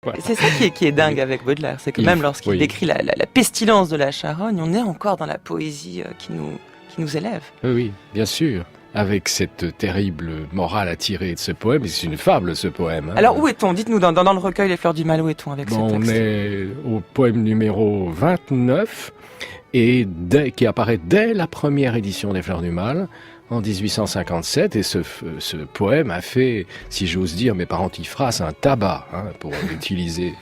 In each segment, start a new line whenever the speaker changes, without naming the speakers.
Voilà.
C'est ça qui est dingue avec Baudelaire, c'est que même lorsqu'il décrit la pestilence de la charogne, on est encore dans la poésie qui nous élève.
Oui, bien sûr. Avec cette terrible morale à tirer de ce poème, et c'est une fable ce poème.
Alors où est-on ? Dites-nous, dans le recueil Les Fleurs du Mal, où est-on avec ce texte ?
On est au poème numéro 29, et qui apparaît dès la première édition des Fleurs du Mal, en 1857, et ce poème a fait, si j'ose dire, mes parents phrases, un tabac, pour utiliser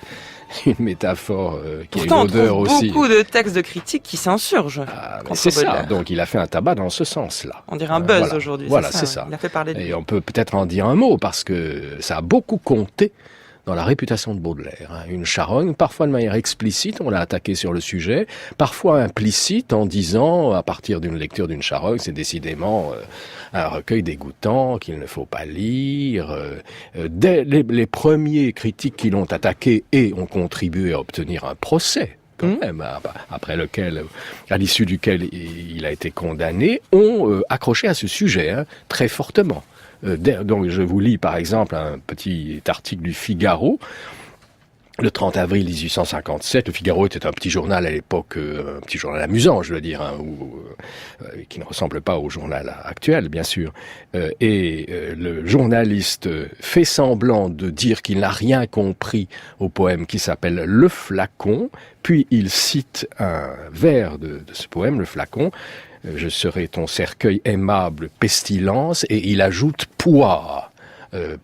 une métaphore qui
pourtant,
a une odeur aussi.
Pourtant, on trouve beaucoup de textes de critiques qui s'insurgent.
C'est ça, donc il a fait un tabac dans ce sens-là.
On dirait un buzz aujourd'hui.
Voilà, c'est ça.
Il a fait parler de lui.
Et on peut peut-être en dire un mot, parce que ça a beaucoup compté dans la réputation de Baudelaire. Une charogne, parfois de manière explicite, on l'a attaqué sur le sujet, parfois implicite en disant, à partir d'une lecture d'une charogne, c'est décidément un recueil dégoûtant qu'il ne faut pas lire. Dès les premiers critiques qui l'ont attaqué et ont contribué à obtenir un procès, quand même, après lequel, à l'issue duquel il a été condamné, ont accroché à ce sujet très fortement. Donc je vous lis par exemple un petit article du Figaro, le 30 avril 1857. Le Figaro était un petit journal à l'époque, un petit journal amusant, je veux dire, qui ne ressemble pas au journal actuel, bien sûr. Le journaliste fait semblant de dire qu'il n'a rien compris au poème qui s'appelle « Le Flacon », puis il cite un vers de ce poème, « Le Flacon », je serai ton cercueil aimable, pestilence, et il ajoute poire,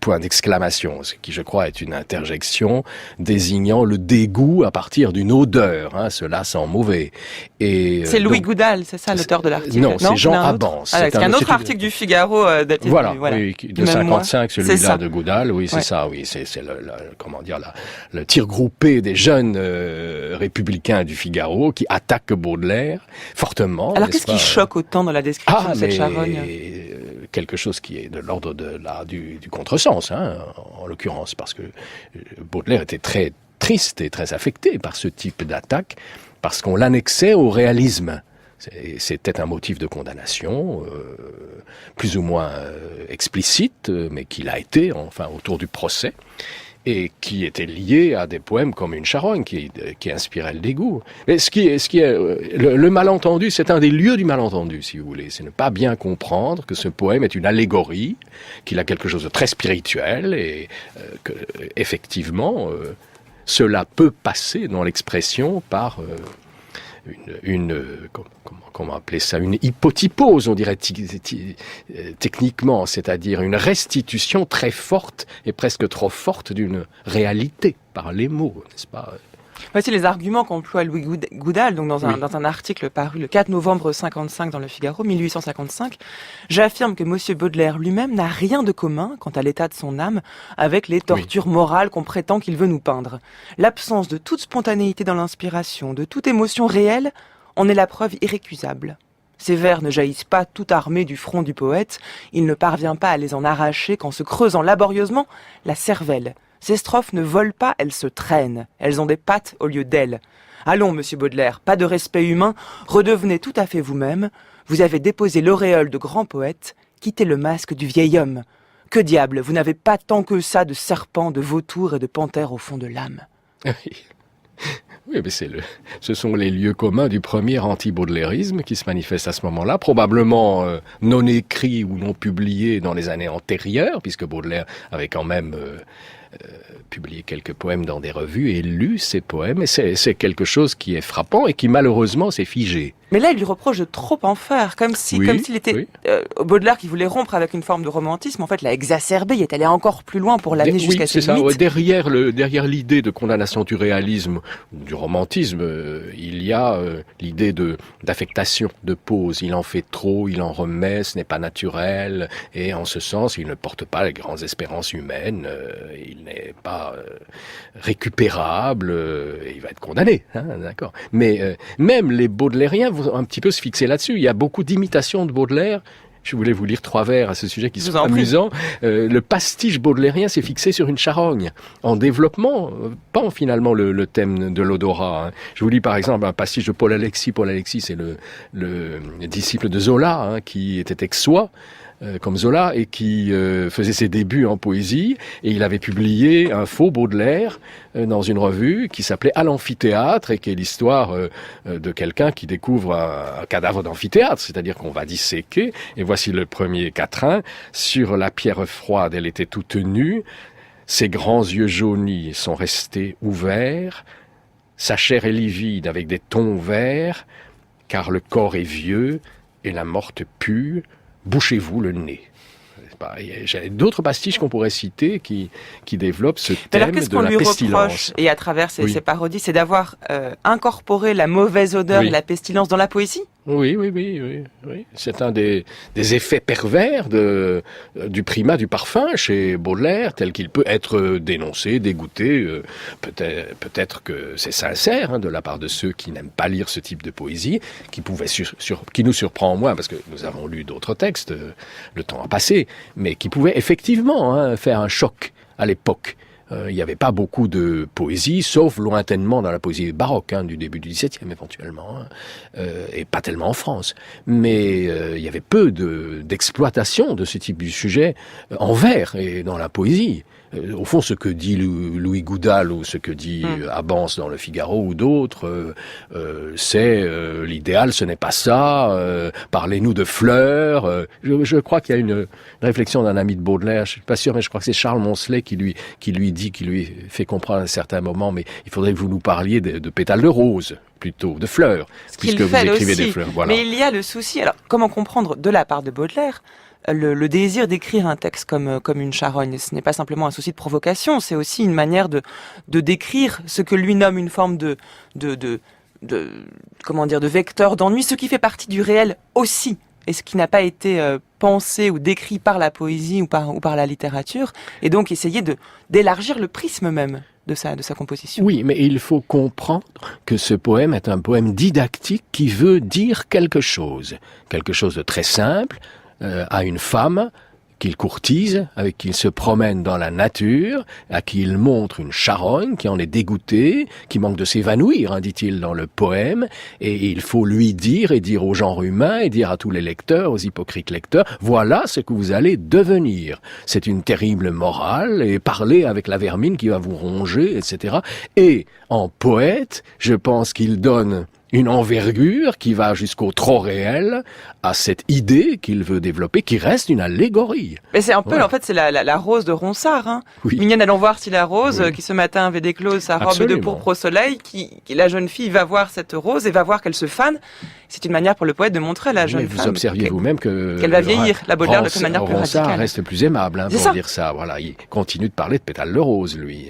point d'exclamation, ce qui je crois est une interjection désignant le dégoût à partir d'une odeur, cela sent mauvais. Et
c'est Louis Goudal, c'est ça l'auteur de l'article?
Non, c'est Jean Abans.
C'est un autre article du Figaro daté
oui, de 55, celui-là de Goudal, oui, c'est ça, oui, c'est le tir groupé des jeunes républicains du Figaro qui attaquent Baudelaire fortement.
Alors qu'est-ce qui choque autant dans la description de cette charogne?
Quelque chose qui est de l'ordre du contresens, en l'occurrence, parce que Baudelaire était très triste et très affecté par ce type d'attaque, parce qu'on l'annexait au réalisme. C'était un motif de condamnation, plus ou moins explicite, mais qu'il a été, enfin, autour du procès, et qui était lié à des poèmes comme Une charogne, qui inspirait le dégoût. Mais le malentendu, c'est un des lieux du malentendu, si vous voulez. C'est ne pas bien comprendre que ce poème est une allégorie, qu'il a quelque chose de très spirituel, et que, effectivement, cela peut passer dans l'expression par comment appeler ça, une hypotypose, on dirait techniquement, c'est-à-dire une restitution très forte et presque trop forte d'une réalité par les mots, n'est-ce pas?
Voici les arguments qu'emploie Louis Goudal, donc dans un article paru le 4 novembre 55 dans le Figaro, 1855. J'affirme que Monsieur Baudelaire lui-même n'a rien de commun, quant à l'état de son âme, avec les tortures morales qu'on prétend qu'il veut nous peindre. L'absence de toute spontanéité dans l'inspiration, de toute émotion réelle, en est la preuve irrécusable. Ces vers ne jaillissent pas tout armés du front du poète, il ne parvient pas à les en arracher qu'en se creusant laborieusement la cervelle. Ces strophes ne volent pas, elles se traînent. Elles ont des pattes au lieu d'ailes. Allons, monsieur Baudelaire, pas de respect humain, redevenez tout à fait vous-même. Vous avez déposé l'auréole de grand poète, quittez le masque du vieil homme. Que diable, vous n'avez pas tant que ça de serpents, de vautours et de panthères au fond de l'âme.
Oui, mais ce sont les lieux communs du premier anti-baudelaire qui se manifeste à ce moment-là, probablement non écrit ou non publié dans les années antérieures, puisque Baudelaire avait quand même publié quelques poèmes dans des revues et lu ces poèmes, et c'est quelque chose qui est frappant et qui malheureusement s'est figé.
Mais là, il lui reproche de trop en faire, comme s'il était Baudelaire qui voulait rompre avec une forme de romantisme, en fait, l'a exacerbé, il est allé encore plus loin pour l'amener jusqu'à ses limites.
Oui, c'est ça. Derrière l'idée de condamnation du réalisme, du romantisme, il y a l'idée d'affectation, de pause. Il en fait trop, il en remet, ce n'est pas naturel, et en ce sens, il ne porte pas les grandes espérances humaines, il n'est pas récupérable, et il va être condamné, d'accord. Mais même les baudelairiens vont un petit peu se fixer là-dessus. Il y a beaucoup d'imitations de Baudelaire. Je voulais vous lire 3 vers à ce sujet qui sont amusants. Le pastiche baudelairien s'est fixé sur une charogne, en développement, pas finalement le thème de l'odorat. Je vous lis par exemple un pastiche de Paul Alexis. Paul Alexis, c'est le disciple de Zola, qui était aixois. comme Zola, et qui faisait ses débuts en poésie, et il avait publié un faux Baudelaire dans une revue qui s'appelait À l'amphithéâtre, et qui est l'histoire de quelqu'un qui découvre un cadavre d'amphithéâtre, c'est-à-dire qu'on va disséquer, et voici le premier quatrain: sur la pierre froide, elle était toute nue, ses grands yeux jaunis sont restés ouverts, sa chair est livide avec des tons verts, car le corps est vieux et la morte pue, bouchez-vous le nez. J'ai d'autres pastiches qu'on pourrait citer qui développent ce thème
alors,
de la pestilence.
Qu'est-ce qu'on lui reproche, et à travers ces parodies, c'est d'avoir incorporé la mauvaise odeur et la pestilence dans la poésie?
Oui. C'est un des effets pervers du primat du parfum chez Baudelaire, tel qu'il peut être dénoncé, dégoûté. Peut-être que c'est sincère de la part de ceux qui n'aiment pas lire ce type de poésie, qui nous surprend moins, parce que nous avons lu d'autres textes, le temps a passé, mais qui pouvait effectivement faire un choc à l'époque. Il n'y avait pas beaucoup de poésie, sauf lointainement dans la poésie baroque, du début du XVIIe éventuellement, et pas tellement en France. Mais il y avait peu d'exploitation de ce type de sujet en vers et dans la poésie. Au fond, ce que dit Louis Goudal ou ce que dit Abance dans Le Figaro ou d'autres, c'est l'idéal, ce n'est pas ça. Parlez-nous de fleurs. Je crois qu'il y a une réflexion d'un ami de Baudelaire. Je suis pas sûr, mais je crois que c'est Charles Moncelet qui lui fait comprendre à un certain moment. Mais il faudrait que vous nous parliez de pétales de rose plutôt, de fleurs, puisque vous écrivez des fleurs. Voilà.
Mais il y a le souci. Alors, comment comprendre de la part de Baudelaire le désir d'écrire un texte comme une charogne? Ce n'est pas simplement un souci de provocation, c'est aussi une manière de décrire ce que lui nomme une forme de vecteur d'ennui, ce qui fait partie du réel aussi, et ce qui n'a pas été pensé ou décrit par la poésie ou par la littérature, et donc essayer d'élargir le prisme même de sa composition.
Oui, mais il faut comprendre que ce poème est un poème didactique qui veut dire quelque chose de très simple, à une femme qu'il courtise, avec qui il se promène dans la nature, à qui il montre une charogne qui en est dégoûtée, qui manque de s'évanouir, dit-il dans le poème, et il faut lui dire, et dire au genre humain, et dire à tous les lecteurs, aux hypocrites lecteurs, voilà ce que vous allez devenir. C'est une terrible morale, et parlez avec la vermine qui va vous ronger, etc. Et en poète, je pense qu'il donne une envergure qui va jusqu'au trop réel à cette idée qu'il veut développer, qui reste une allégorie.
Mais c'est un peu, en fait, c'est la rose de Ronsard.
Oui.
Mignonne, allons voir si la rose, qui ce matin avait déclose sa robe de pourpre au soleil, la jeune fille va voir cette rose et va voir qu'elle se fane. C'est une manière pour le poète de montrer à la jeune femme.
Vous observiez vous-même qu'elle
va vieillir. La Baudelaire le fait de manière plus
radicale. Ronsard reste plus aimable pour dire ça. Voilà, il continue de parler de pétales de rose, lui.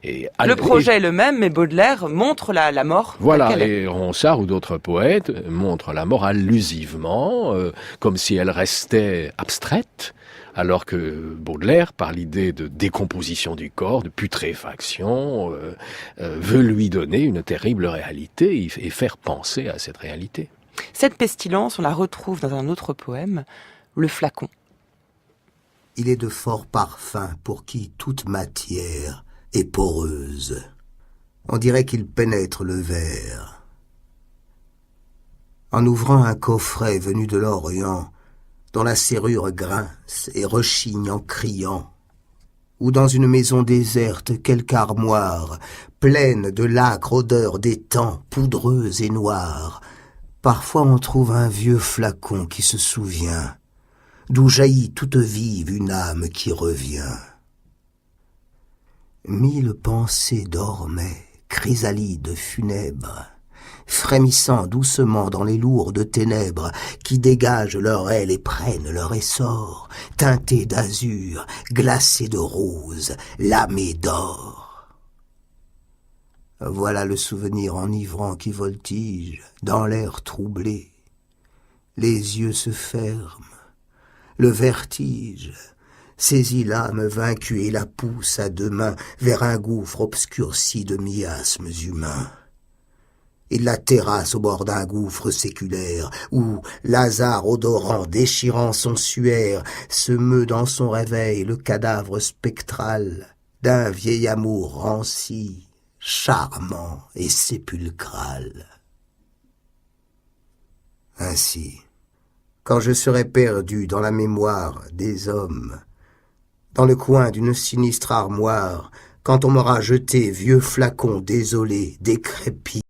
Le projet est le même, mais Baudelaire montre la mort.
Voilà, et Ronsard ou d'autres poètes montrent la mort allusivement, comme si elle restait abstraite, alors que Baudelaire, par l'idée de décomposition du corps, de putréfaction, veut lui donner une terrible réalité et faire penser à cette réalité.
Cette pestilence, on la retrouve dans un autre poème, Le Flacon.
Il est de fort parfum pour qui toute matière est poreuse. On dirait qu'il pénètre le verre. En ouvrant un coffret venu de l'Orient, dont la serrure grince et rechigne en criant, ou dans une maison déserte quelque armoire, pleine de l'âcre odeur des temps, poudreuse et noire, parfois on trouve un vieux flacon qui se souvient, d'où jaillit toute vive une âme qui revient. 1000 pensées dormaient, chrysalides funèbres, frémissant doucement dans les lourdes ténèbres qui dégagent leur aile et prennent leur essor, teintés d'azur, glacés de rose, lamés d'or. Voilà le souvenir enivrant qui voltige dans l'air troublé. Les yeux se ferment, le vertige saisit l'âme vaincue et la pousse à deux mains vers un gouffre obscurci de miasmes humains. Il la terrasse au bord d'un gouffre séculaire, où Lazare odorant, déchirant son suaire, se meut dans son réveil le cadavre spectral d'un vieil amour ranci, charmant et sépulcral. Ainsi, quand je serai perdu dans la mémoire des hommes, dans le coin d'une sinistre armoire, quand on m'aura jeté vieux flacons désolés, décrépits,